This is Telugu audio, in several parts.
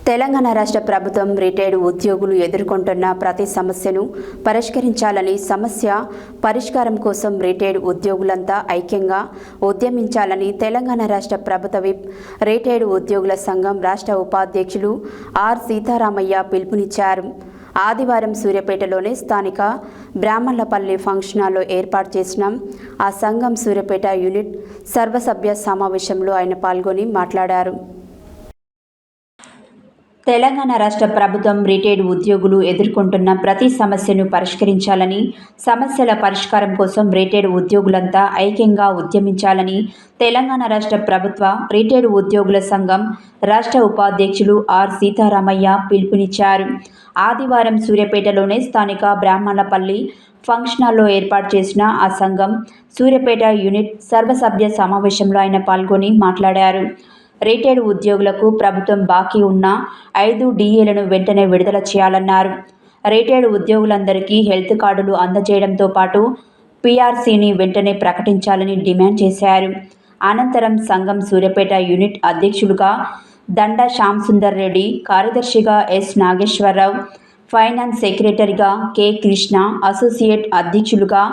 తెలంగాణ రాష్ట్ర ప్రభుత్వం రిటైర్డ్ ఉద్యోగులు ఎదుర్కొంటున్న ప్రతి సమస్యను పరిష్కరించాలని, సమస్య పరిష్కారం కోసం రిటైర్డ్ ఉద్యోగులంతా ఐక్యంగా ఉద్యమించాలని తెలంగాణ రాష్ట్ర ప్రభుత్వ విప్ రిటైర్డ్ ఉద్యోగుల సంఘం రాష్ట్ర ఉపాధ్యక్షులు ఆర్ సీతారామయ్య పిలుపునిచ్చారు. ఆదివారం సూర్యాపేటలోని స్థానిక బ్రాహ్మణులపల్లి ఫంక్షన్ హాల్లో ఏర్పాటు చేసిన ఆ సంఘం సూర్యాపేట యూనిట్ సర్వసభ్య సమావేశంలో ఆయన పాల్గొని మాట్లాడారు. తెలంగాణ రాష్ట్ర ప్రభుత్వం రిటైర్డ్ ఉద్యోగులు ఎదుర్కొంటున్న ప్రతి సమస్యను పరిష్కరించాలని, సమస్యల పరిష్కారం కోసం రిటైర్డ్ ఉద్యోగులంతా ఐక్యంగా ఉద్యమించాలని తెలంగాణ రాష్ట్ర ప్రభుత్వ రిటైర్డ్ ఉద్యోగుల సంఘం రాష్ట్ర ఉపాధ్యక్షులు ఆర్ సీతారామయ్య పిలుపునిచ్చారు. ఆదివారం సూర్యాపేటలోని స్థానిక బ్రాహ్మణులపల్లి ఫంక్షన్ హాల్లో ఏర్పాటు చేసిన ఆ సంఘం సూర్యాపేట యూనిట్ సర్వసభ్య సమావేశంలో ఆయన పాల్గొని మాట్లాడారు. రిటైర్డ్ ఉద్యోగులకు ప్రభుత్వం బాకీ ఉన్న 5 DAలను వెంటనే విడుదల చేయాలన్నారు. రిటైర్డ్ ఉద్యోగులందరికీ హెల్త్ కార్డులు అందజేయడంతో పాటు PRCని వెంటనే ప్రకటించాలని డిమాండ్ చేశారు. అనంతరం సంఘం సూర్యాపేట యూనిట్ అధ్యక్షులుగా దండ శ్యాంసుందర్ రెడ్డి, కార్యదర్శిగా ఎస్ నాగేశ్వరరావు, ఫైనాన్స్ సెక్రటరీగా కె కృష్ణ, అసోసియేట్ అధ్యక్షులుగా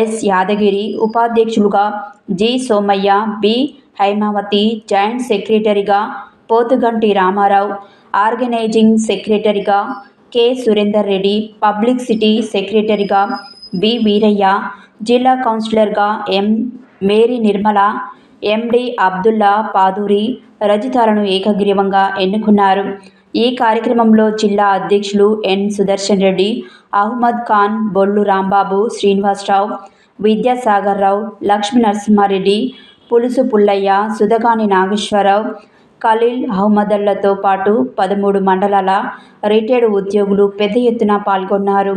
ఎస్ యాదగిరి, ఉపాధ్యక్షులుగా G Somaiah, B Hymavathi, joint సెక్రటరీగా పోతుగంటి రామారావు, ఆర్గనైజింగ్ సెక్రటరీగా కె సురేందర్ రెడ్డి, పబ్లిసిటీ సెక్రటరీగా బి వీరయ్య, జిల్లా కౌన్సిలర్గా M Mary Nirmala, MD Abdullah Paduri రజితాలను ఏకగ్రీవంగా ఎన్నుకున్నారు. ఈ కార్యక్రమంలో జిల్లా అధ్యక్షులు ఎన్ సుదర్శన్ రెడ్డి, అహ్మద్ ఖాన్, బొల్లు రాంబాబు, శ్రీనివాసరావు, విద్యాసాగర్ రావు, లక్ష్మీ నరసింహారెడ్డి, పులుసు పుల్లయ్య, సుధగాని నాగేశ్వరరావు, ఖలీల్ అహ్మద్లతో పాటు 13 మండలాల రిటైర్డ్ ఉద్యోగులు పెద్ద ఎత్తున పాల్గొన్నారు.